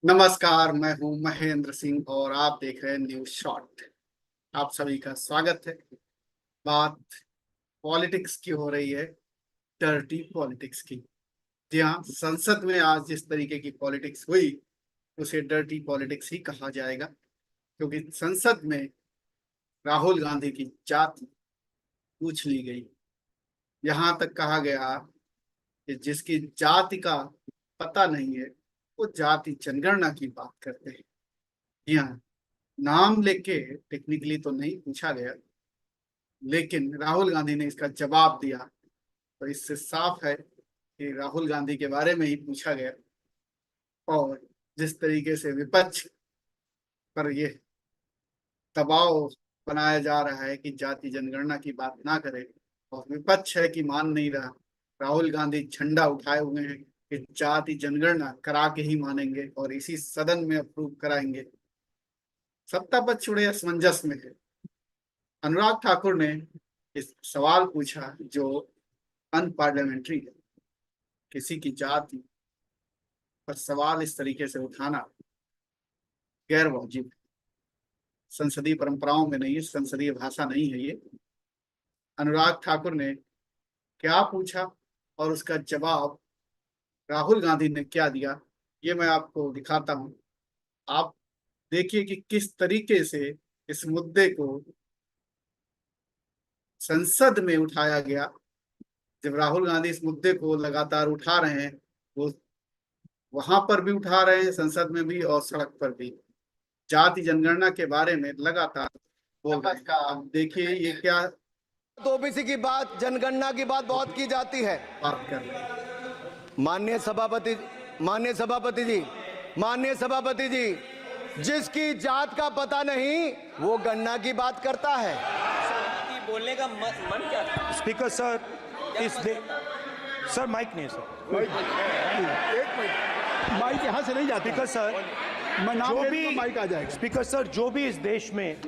नमस्कार, मैं हूं महेंद्र सिंह और आप देख रहे हैं न्यूज शॉट। आप सभी का स्वागत है। बात पॉलिटिक्स की हो रही है, डर्टी पॉलिटिक्स की। जी हाँ, संसद में आज जिस तरीके की पॉलिटिक्स हुई उसे डर्टी पॉलिटिक्स ही कहा जाएगा, क्योंकि संसद में राहुल गांधी की जाति पूछ ली गई। यहाँ तक कहा गया कि जिसकी जाति का पता नहीं है वो जाति जनगणना की बात करते हैं। जी हाँ, नाम लेके टेक्निकली तो नहीं पूछा गया, लेकिन राहुल गांधी ने इसका जवाब दिया, तो इससे साफ है कि राहुल गांधी के बारे में ही पूछा गया। और जिस तरीके से विपक्ष पर यह दबाव बनाया जा रहा है कि जाति जनगणना की बात ना करे, और विपक्ष है कि मान नहीं रहा, राहुल गांधी झंडा उठाए हुए हैं कि जाति जनगणना करा के ही मानेंगे और इसी सदन में अप्रूव कराएंगे। सत्ता पक्ष बड़े असमंजस में है। अनुराग ठाकुर ने इस सवाल पूछा जो अनपार्लियामेंट्री है। किसी की जाति पर सवाल इस तरीके से उठाना गैर वाजिब है। संसदीय परंपराओं में नहीं है, संसदीय भाषा नहीं है ये। अनुराग ठाकुर ने क्या पूछा और उसका जवाब राहुल गांधी ने क्या दिया, ये मैं आपको दिखाता हूं। आप देखिए कि किस तरीके से इस मुद्दे को संसद में उठाया गया। जब राहुल गांधी इस मुद्दे को लगातार उठा रहे हैं, वो वहां पर भी उठा रहे हैं, संसद में भी और सड़क पर भी जाति जनगणना के बारे में लगातार बोल रहे हैं। आप देखिए ये क्या ओबीसी की बात, जनगणना की बात बहुत की जाती है। बात कर रहे हैं। माननीय सभापति माननीय सभापति जी, जिसकी जात का पता नहीं वो गणना की बात करता है। बोलने का मन क्या था? स्पीकर सर, सर माइक नहीं सर, एक मिनट, माइक यहाँ से नहीं जाता। स्पीकर सर, मैं नाम जो ले भी तो माइक आ जाएगा। स्पीकर सर, जो भी इस देश में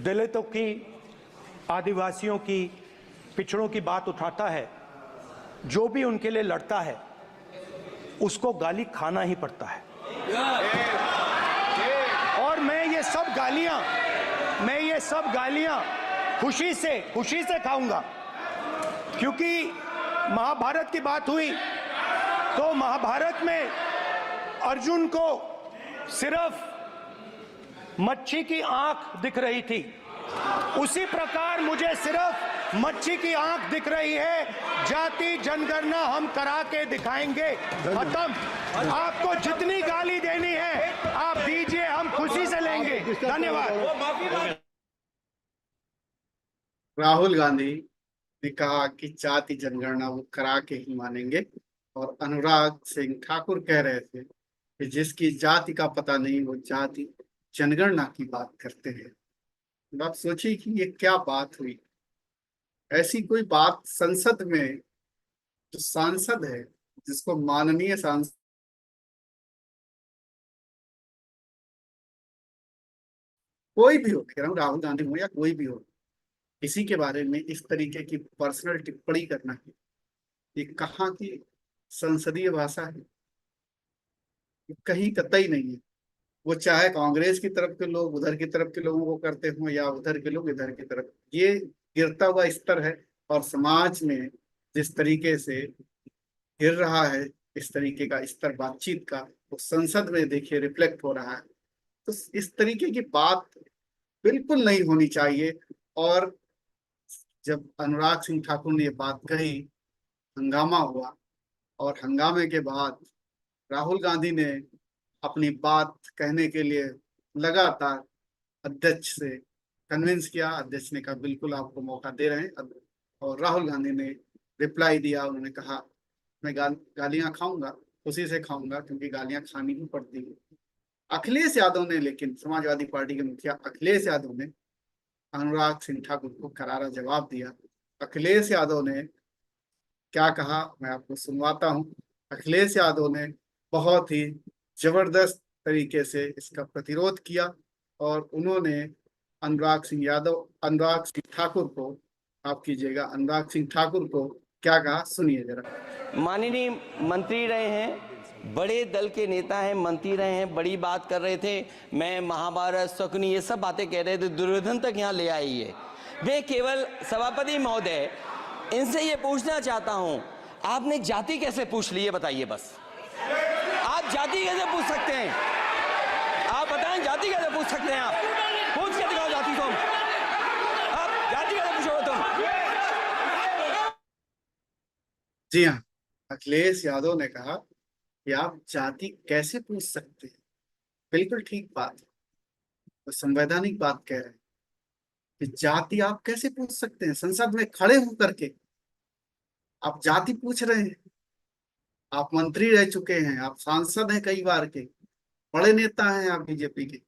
दलितों की, आदिवासियों की, पिछड़ों की बात उठाता है, जो भी उनके लिए लड़ता है, उसको गाली खाना ही पड़ता है। और मैं ये सब गालियां खुशी से खाऊंगा, क्योंकि महाभारत की बात हुई तो महाभारत में अर्जुन को सिर्फ मच्छी की आंख दिख रही थी, उसी प्रकार मुझे सिर्फ मच्छी की आंख दिख रही है। जाति जनगणना हम करा के दिखाएंगे। खत्म। आपको जितनी गाली देनी है आप दीजिए, हम खुशी से लेंगे। धन्यवाद। राहुल गांधी ने कहा कि जाति जनगणना वो करा के ही मानेंगे, और अनुराग सिंह ठाकुर कह रहे थे कि जिसकी जाति का पता नहीं वो जाति जनगणना की बात करते हैं। आप सोचिए कि ये क्या बात हुई। ऐसी कोई बात संसद में, जो सांसद है, जिसको माननीय सांसद, कोई भी हो, कह रहा हूँ राहुल गांधी हो या कोई भी हो, किसी के बारे में इस तरीके की पर्सनल टिप्पणी करना है, ये कहाँ की संसदीय भाषा है? ये कहीं कतई नहीं है। वो चाहे कांग्रेस की तरफ के लोग उधर की तरफ के लोगों को करते हो या उधर के लोग इधर की तरफ, ये गिरता हुआ स्तर है। और समाज में जिस तरीके से गिर रहा है, इस तरीके का स्तर बातचीत का, वो संसद में देखिए रिफ्लेक्ट हो रहा है। तो इस तरीके की बात बिल्कुल नहीं होनी चाहिए। और जब अनुराग सिंह ठाकुर ने ये बात कही, हंगामा हुआ, और हंगामे के बाद राहुल गांधी ने अपनी बात कहने के लिए लगातार अध्यक्ष से कन्विंस किया। अध्यक्ष ने कहा बिल्कुल आपको मौका दे रहे हैं, और राहुल गांधी ने रिप्लाई दिया। उन्होंने कहा मैं गालियां खाऊंगा, खुशी से खाऊंगा, क्योंकि गालियां खानी ही पड़ती है। अखिलेश यादव ने, लेकिन समाजवादी पार्टी के मुखिया अखिलेश यादव ने अनुराग सिंह ठाकुर को करारा जवाब दिया। अखिलेश यादव ने क्या कहा मैं आपको सुनवाता हूं। अखिलेश यादव ने बहुत ही जबरदस्त तरीके से इसका प्रतिरोध किया, और उन्होंने अनुराग सिंह ठाकुर को, आप कीजिएगा, अनुराग सिंह ठाकुर को क्या कहा सुनिए जरा। माननीय मंत्री रहे हैं, बड़े दल के नेता हैं, मंत्री रहे हैं, बड़ी बात कर रहे थे। मैं महाभारत, शकुनी, ये सब बातें कह रहे थे, दुर्योधन तक यहाँ ले आई है। मैं केवल सभापति महोदय इनसे ये पूछना चाहता हूँ, आपने जाति कैसे पूछ ली है बताइए बस। आप जाति कैसे पूछ सकते हैं? आप बताएं, जाति कैसे पूछ सकते हैं? आप पूछ के दिखाओ जाति को। आप जाति कैसे पूछोगे तुम? जी हाँ, अखिलेश यादव ने कहा कि आप जाति कैसे पूछ सकते हैं। बिल्कुल ठीक बात है, तो संवैधानिक बात कह रहे हैं कि जाति आप कैसे पूछ सकते हैं। संसद में खड़े होकर के आप जाति पूछ रहे हैं। आप मंत्री रह चुके हैं, आप सांसद हैं कई बार के, बड़े नेता हैं आप बीजेपी के,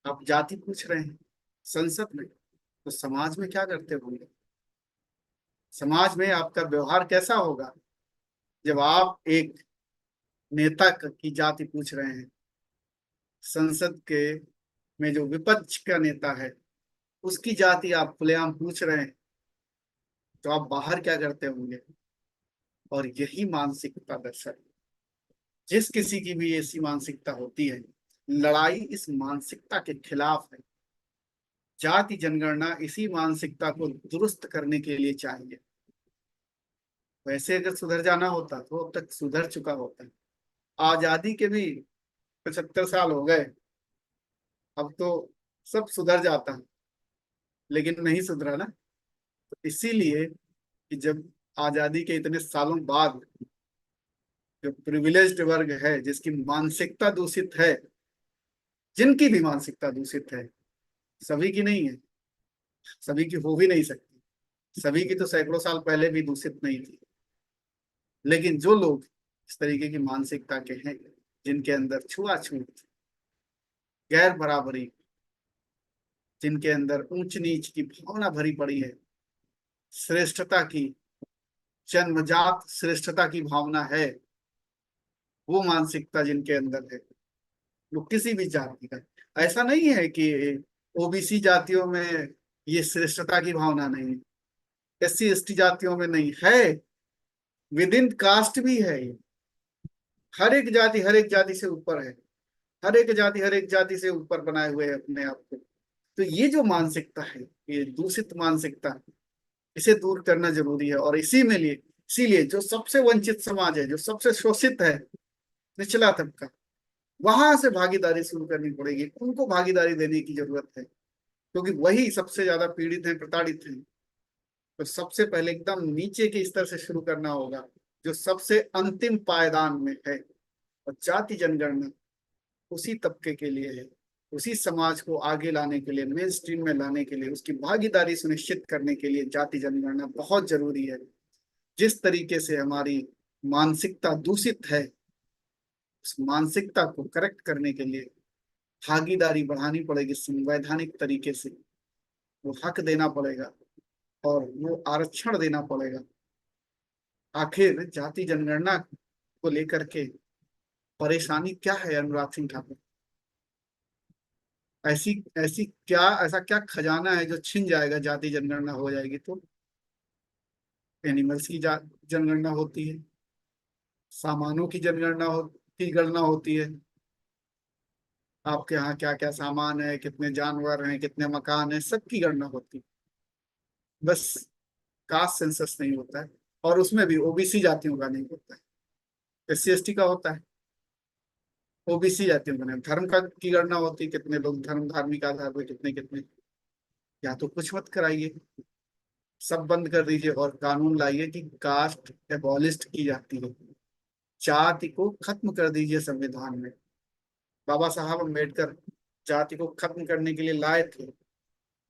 आप जाति पूछ रहे हैं संसद में। तो समाज में क्या करते होंगे? समाज में आपका व्यवहार कैसा होगा जब आप एक नेता की जाति पूछ रहे हैं? संसद के में जो विपक्ष का नेता है उसकी जाति आप खुलेआम पूछ रहे हैं, तो आप बाहर क्या करते होंगे? और यही मानसिकता दर्शक, जिस किसी की भी ऐसी मानसिकता होती है, लड़ाई इस मानसिकता के खिलाफ है। जाति जनगणना इसी मानसिकता को दुरुस्त करने के लिए चाहिए। वैसे अगर सुधर जाना होता तो अब तक सुधर चुका होता। आजादी के भी 75 साल हो गए, अब तो सब सुधर जाता है, लेकिन नहीं सुधरा ना। तो इसीलिए कि जब आजादी के इतने सालों बाद जो प्रिविलेज्ड वर्ग है, जिसकी मानसिकता दूषित है, जिनकी भी मानसिकता दूषित है, सभी की नहीं है, सभी की हो भी नहीं सकती, सभी की तो सैकड़ों साल पहले भी दूषित नहीं थी, लेकिन जो लोग इस तरीके की मानसिकता के हैं, जिनके अंदर छुआछूत, गैर बराबरी, जिनके अंदर ऊंच नीच की भावना भरी पड़ी है, श्रेष्ठता की, जन्मजात श्रेष्ठता की भावना है, वो मानसिकता जिनके अंदर है, वो किसी भी जाति का, ऐसा नहीं है कि ओबीसी जातियों में ये श्रेष्ठता की भावना नहीं है, एससी एसटी जातियों में नहीं है, विद इन कास्ट भी है ये। हर एक जाति से ऊपर है, हर एक जाति से ऊपर बनाए हुए है अपने आप को। तो ये जो मानसिकता है, ये दूषित मानसिकता, इसे दूर करना जरूरी है। और इसीलिए जो सबसे वंचित समाज है, जो सबसे शोषित है, निचला तबका, वहां से भागीदारी शुरू करनी पड़ेगी। उनको भागीदारी देने की जरूरत है, क्योंकि वही सबसे ज्यादा पीड़ित हैं, प्रताड़ित हैं। तो सबसे पहले एकदम नीचे के स्तर से शुरू करना होगा, जो सबसे अंतिम पायदान में है। और जाति जनगणना उसी तबके के लिए है, उसी समाज को आगे लाने के लिए, मेन स्ट्रीम में लाने के लिए, उसकी भागीदारी सुनिश्चित करने के लिए जाति जनगणना बहुत जरूरी है। जिस तरीके से हमारी मानसिकता दूषित है, उस मानसिकता को करेक्ट करने के लिए भागीदारी बढ़ानी पड़ेगी, संवैधानिक तरीके से वो हक देना पड़ेगा और वो आरक्षण देना पड़ेगा। आखिर जाति जनगणना को लेकर के परेशानी क्या है अनुराग सिंह ठाकुर? ऐसी ऐसी क्या ऐसा क्या खजाना है जो छिन जाएगा जाति जनगणना हो जाएगी तो? एनिमल्स की जनगणना होती है, सामानों की की गणना होती है, आपके यहाँ क्या क्या सामान है, कितने जानवर हैं, कितने मकान हैं, सबकी गणना होती है। बस कास्ट सेंसस नहीं होता है, और उसमें भी ओबीसी जातियों का नहीं होता है, एससी एसटी का होता है। ओबीसी जातियों का नहीं, धर्म का की गणना होती है, कितने लोग धार्मिक आधार पर कितने कितने। या तो कुछ मत कराइए, सब बंद कर दीजिए और कानून लाइए कि कास्ट एबॉलिस्ट की जाती है, जाति को खत्म कर दीजिए संविधान में। बाबा साहब अम्बेडकर जाति को खत्म करने के लिए लाए थे।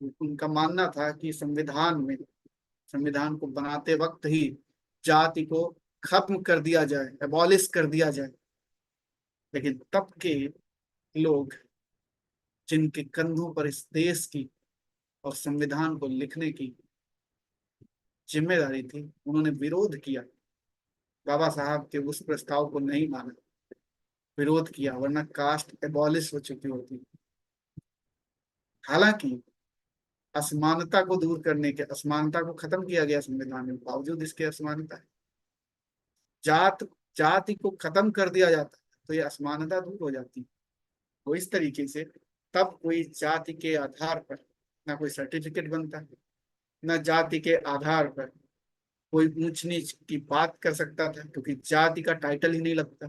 उनका मानना था कि संविधान को बनाते वक्त ही जाति को खत्म कर दिया जाए, एबॉलिश कर दिया जाए। लेकिन तब के लोग, जिनके कंधों पर इस देश की और संविधान को लिखने की जिम्मेदारी थी, उन्होंने विरोध किया, बाबा साहब के उस प्रस्ताव को नहीं माना, विरोध किया, वरना कास्ट एबॉलिश हो चुकी होती। हालांकि असमानता को दूर करने के, असमानता को खत्म किया गया संविधान में, बावजूद इसके असमानता है। जाति को खत्म कर दिया जाता है तो ये असमानता दूर हो जाती है। तो इस तरीके से तब कोई जाति के आधार पर ना कोई सर्टिफिकेट बनता है, ना जाति के आधार पर कोई ऊंच नीच की बात कर सकता था, क्योंकि जाति का टाइटल ही नहीं लगता।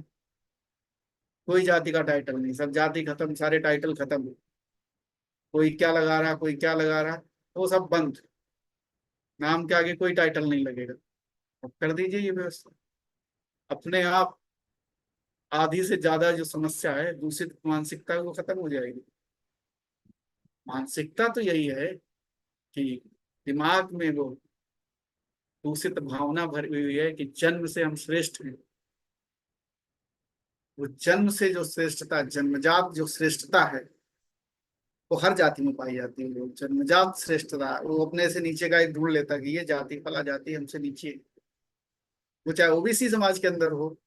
कोई जाति का टाइटल नहीं, सब जाति खत्म, सारे टाइटल खत्म। कोई क्या लगा रहा, कोई क्या लगा रहा, तो वो सब बंद। नाम के आगे कोई टाइटल नहीं लगेगा। अब कर दीजिए ये व्यवस्था, अपने आप आधी से ज्यादा जो समस्या है दूषित मानसिकता है वो खत्म हो जाएगी। मानसिकता तो यही है कि दिमाग में वो दूषित भावना भरी हुई है कि जन्म से हम श्रेष्ठ हैं। वो जन्म से जो श्रेष्ठता, जन्मजात जो श्रेष्ठता है वो हर जाति में पाई जाती है। वो जन्मजात श्रेष्ठता वो अपने से नीचे का एक ढूंढ लेता है कि ये जाति फला जाति हमसे नीचे है। वो चाहे ओबीसी समाज के अंदर हो,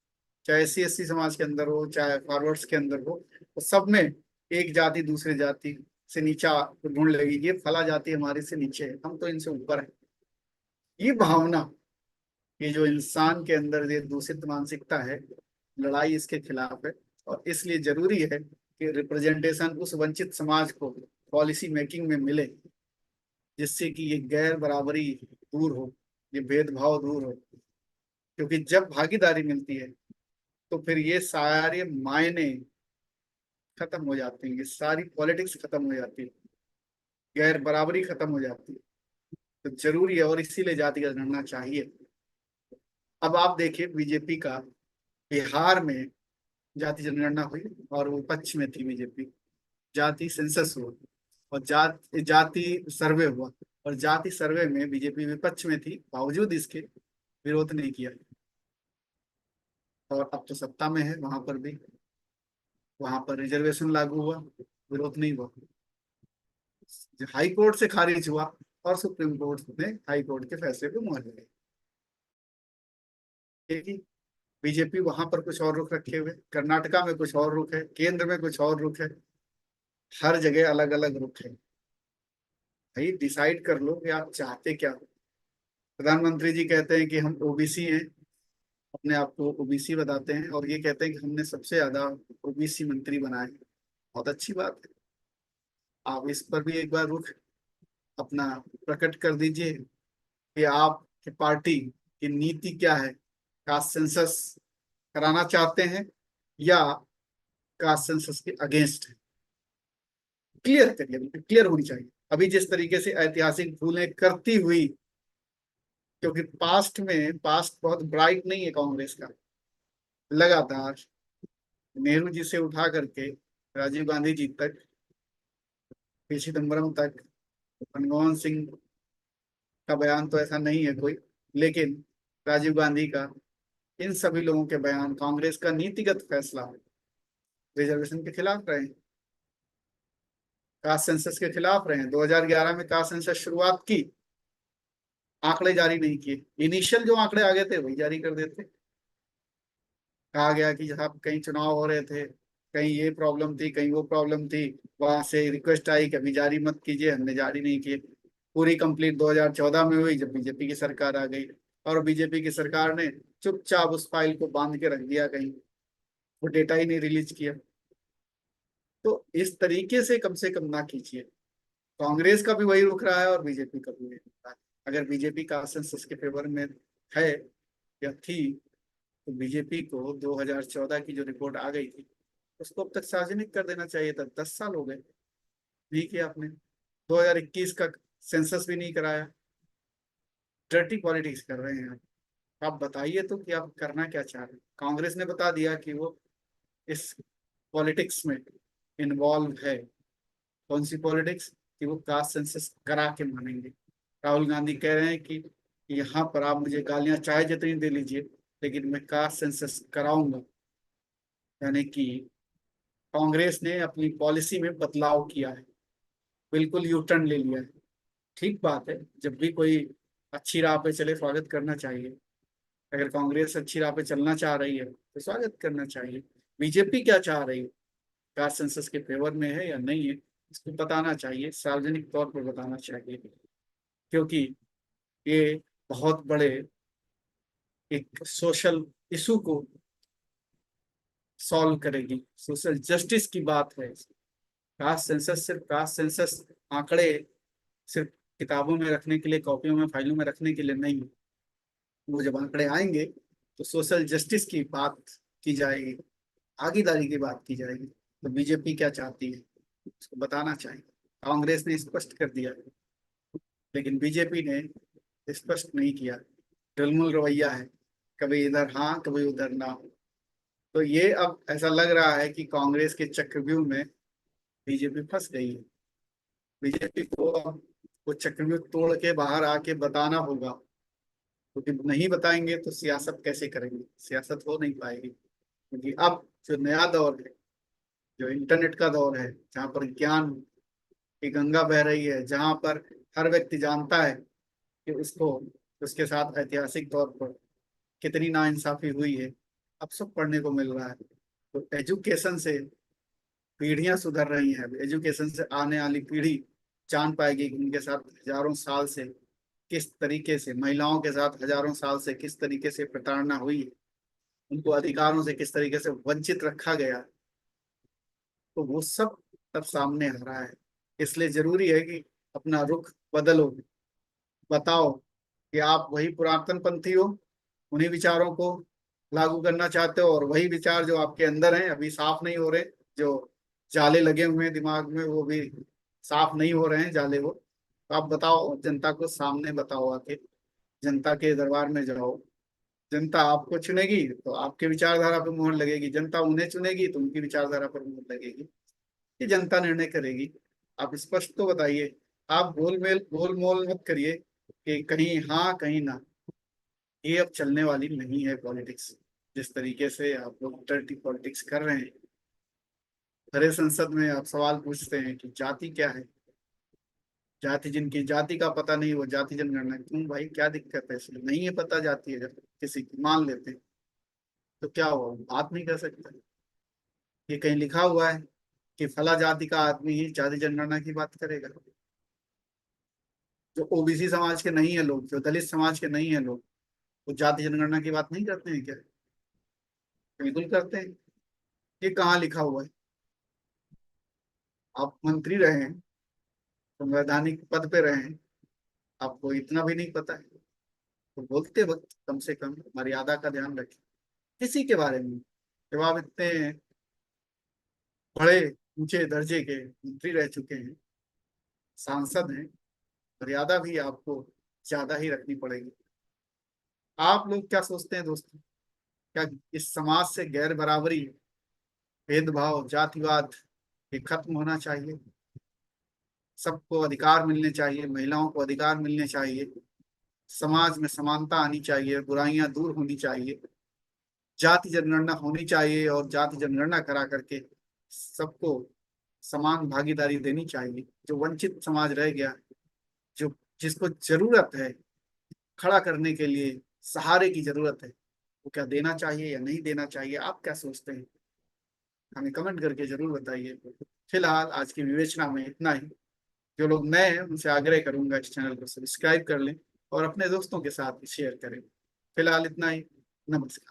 चाहे SC ST समाज के अंदर हो, चाहे फॉरवर्ड्स के अंदर हो, तो सब में एक जाति दूसरे जाति से नीचा ढूंढ लेगी, ये फला जाति हमारे से नीचे है, हम तो इनसे ऊपर है। ये भावना, ये जो इंसान के अंदर ये दूषित मानसिकता है, लड़ाई इसके खिलाफ है। और इसलिए जरूरी है कि रिप्रेजेंटेशन उस वंचित समाज को पॉलिसी मेकिंग में मिले, जिससे कि ये गैर बराबरी दूर हो, ये भेदभाव दूर हो। क्योंकि जब भागीदारी मिलती है तो फिर ये सारे मायने खत्म हो जाते हैं, ये सारी पॉलिटिक्स खत्म हो जाती है, गैर बराबरी खत्म हो जाती है। तो जरूरी है और इसीलिए जातिगत जनगणना चाहिए। अब आप देखिए बीजेपी का बिहार में जाति जनगणना हुई और वो विपक्ष में थी बीजेपी। जाति सेंसस हुआ और जाति सर्वे हुआ, और जाति सर्वे में बीजेपी विपक्ष में थी, बावजूद इसके विरोध नहीं किया। और अब तो सत्ता में है, वहां पर भी, वहां पर रिजर्वेशन लागू हुआ, विरोध नहीं हुआ। हाई कोर्ट से खारिज हुआ और सुप्रीम कोर्ट ने हाई कोर्ट के फैसले को मोहर लगाई। बीजेपी वहां पर कुछ और रुख रखे हुए, कर्नाटका में कुछ और रुख है, केंद्र में कुछ और रुख है, हर जगह अलग अलग रुख है। भाई डिसाइड कर लो कि आप चाहते क्या हो। प्रधानमंत्री जी कहते हैं कि हम ओबीसी हैं, अपने आप को ओबीसी बताते हैं, और ये कहते हैं कि हमने सबसे ज्यादा ओबीसी मंत्री बनाए। बहुत अच्छी बात है, आप इस पर भी एक बार रुख अपना प्रकट कर दीजिए कि आपकी पार्टी की नीति क्या है। कास्ट सेंसस कराना चाहते हैं या कास्ट सेंसस के अगेंस्ट है, क्लियर करिए, क्लियर होनी चाहिए। अभी जिस तरीके से ऐतिहासिक भूलें करती हुई, क्योंकि पास्ट बहुत ब्राइट नहीं है कांग्रेस का, लगातार नेहरू जी से उठा करके राजीव गांधी जी तक, पी चिदम्बरम तक, मनमोहन सिंह का बयान तो ऐसा नहीं है कोई, लेकिन राजीव गांधी का, इन सभी लोगों के बयान कांग्रेस का नीतिगत फैसला रिजर्वेशन के खिलाफ रहे, कास्ट सेंसस के खिलाफ रहे। 2011 में कास्ट सेंसस शुरुआत की, आंकड़े जारी नहीं किए, इनिशियल जो आंकड़े आ गए थे वही जारी कर देते। कहा गया कि जहाँ कहीं चुनाव हो रहे थे, कहीं ये प्रॉब्लम थी, कहीं वो प्रॉब्लम थी, वहां से रिक्वेस्ट आई कि अभी जारी मत कीजिए, हमने जारी नहीं किए। पूरी कंप्लीट 2014 में हुई, जब बीजेपी की सरकार आ गई, और बीजेपी की सरकार ने चुपचाप उस फाइल को बांध के रख दिया, कहीं वो डेटा ही नहीं रिलीज किया। तो इस तरीके से कम ना कीजिए। कांग्रेस का भी वही रुख रहा है और बीजेपी का भी वही रुख रहा है। अगर बीजेपी का सेंसस के फेवर में है या थी, तो बीजेपी को 2014 की जो रिपोर्ट आ गई थी उसको अब तक सार्वजनिक कर देना चाहिए था। 10 साल हो गए, नहीं किया आपने। 2021 का सेंसस भी नहीं कराया। डर्टी पॉलिटिक्स कर रहे हैं आप बताइए तो कि आप करना क्या चाह रहे हैं। कांग्रेस ने बता दिया कि वो इस पॉलिटिक्स में इन्वॉल्व है। कौन सी पॉलिटिक्स? कि वो कास्ट सेंसस करा के मानेंगे। राहुल गांधी कह रहे हैं कि यहाँ पर आप मुझे गालियां चाहे जितनी दे लीजिए, लेकिन मैं कास्ट सेंसस कराऊंगा। यानी कि कांग्रेस ने अपनी पॉलिसी में बदलाव किया है, बिल्कुल यू टर्न ले लिया है। ठीक बात है, जब भी कोई अच्छी राह पे चले स्वागत करना चाहिए। अगर कांग्रेस अच्छी राह पे चलना चाह रही है तो स्वागत करना चाहिए। बीजेपी क्या चाह रही है, कास्ट सेंसस के फेवर में है या नहीं है, इसको बताना चाहिए, सार्वजनिक तौर पर बताना चाहिए। क्योंकि ये बहुत बड़े एक सोशल इशू को सॉल्व करेगी। सोशल जस्टिस की बात है। कास्ट सेंसस सिर्फ कास्ट सेंसस आंकड़े सिर्फ किताबों में रखने के लिए, कॉपियों में, फाइलों में रखने के लिए नहीं। वो जब आंकड़े आएंगे तो सोशल जस्टिस की बात की जाएगी, भागीदारी की बात की जाएगी। तो बीजेपी क्या चाहती है उसको बताना चाहिए। कांग्रेस ने स्पष्ट कर दिया लेकिन बीजेपी ने स्पष्ट नहीं किया। ढुलमुल रवैया है, कभी इधर हाँ कभी उधर ना। तो ये अब ऐसा लग रहा है कि कांग्रेस के चक्रव्यूह में बीजेपी फंस गई है। बीजेपी को अब वो चक्रव्यूह तोड़ के बाहर आके बताना होगा, क्योंकि नहीं बताएंगे तो सियासत कैसे करेंगे, सियासत हो नहीं पाएगी। क्योंकि अब जो नया दौर है, जो इंटरनेट का दौर है, जहाँ पर ज्ञान की गंगा बह रही है, जहाँ पर हर व्यक्ति जानता है कि उसको उसके साथ ऐतिहासिक तौर पर कितनी नाइंसाफी हुई है, अब सब पढ़ने को मिल रहा है। तो एजुकेशन से पीढ़ियां सुधर रही हैं। एजुकेशन से आने वाली पीढ़ी जान पाएगी कि उनके साथ हजारों साल से किस तरीके से, महिलाओं के साथ हजारों साल से किस तरीके से प्रताड़ना हुई, उनको अधिकारों से किस तरीके से वंचित रखा गया। तो वो सब तब सामने आ रहा है। इसलिए जरूरी है कि अपना रुख बदलो, बताओ कि आप वही पुरातन पंथी हो, उन्हीं विचारों को लागू करना चाहते हो, और वही विचार जो आपके अंदर हैं अभी साफ नहीं हो रहे, जो जाले लगे हुए हैं दिमाग में वो भी साफ नहीं हो रहे हैं जाले वो। तो आप बताओ, जनता को सामने बताओ, आके जनता के दरबार में जाओ। जनता आपको चुनेगी तो आपके विचारधारा पर मोहर लगेगी, जनता उन्हें चुनेगी तो उनकी विचारधारा पर मोहर लगेगी। ये जनता निर्णय करेगी। आप स्पष्ट तो बताइए, आप गोल मोल मत करिए कि कहीं हाँ कहीं ना। ये अब चलने वाली नहीं है पॉलिटिक्स। जिस तरीके से आप लोग डर्टी पॉलिटिक्स कर रहे हैं, हरे संसद में आप सवाल पूछते हैं कि जाति क्या है, जाति, जिनकी जाति का पता नहीं वो जाति जनगणना क्यों? भाई क्या दिक्कत है इसमें? नहीं है पता जाति है, जब किसी की मान लेते हैं तो क्या हुआ, बात नहीं कर सकते? ये कहीं लिखा हुआ है कि फला जाति का आदमी ही जाति जनगणना की बात करेगा? जो ओबीसी समाज के नहीं है लोग, जो दलित समाज के नहीं है लोग, वो जाति जनगणना की बात नहीं करते हैं क्या? बिल्कुल करते हैं। ये कहाँ लिखा हुआ है? आप मंत्री रहे हैं, संवैधानिक पद पे रहे हैं, आपको इतना भी नहीं पता है? तो बोलते वक्त कम से कम मर्यादा का ध्यान रखें किसी के बारे में। जब आप इतने बड़े ऊंचे दर्जे के मंत्री रह चुके हैं, सांसद हैं, मर्यादा भी आपको ज्यादा ही रखनी पड़ेगी। आप लोग क्या सोचते हैं दोस्तों? क्या इस समाज से गैर बराबरी, भेदभाव, जातिवाद ये खत्म होना चाहिए? सबको अधिकार मिलने चाहिए, महिलाओं को अधिकार मिलने चाहिए, समाज में समानता आनी चाहिए, बुराइयां दूर होनी चाहिए, जाति जनगणना होनी चाहिए, और जाति जनगणना करा करके सबको समान भागीदारी देनी चाहिए। जो वंचित समाज रह गया, जो जिसको जरूरत है खड़ा करने के लिए, सहारे की जरूरत है, वो क्या देना चाहिए या नहीं देना चाहिए? आप क्या सोचते हैं? हमें कमेंट करके जरूर बताइए। फिलहाल आज की विवेचना में इतना ही। जो लोग नए हैं उनसे आग्रह करूंगा इस चैनल को सब्सक्राइब कर लें और अपने दोस्तों के साथ शेयर करें। फिलहाल इतना ही। नमस्कार।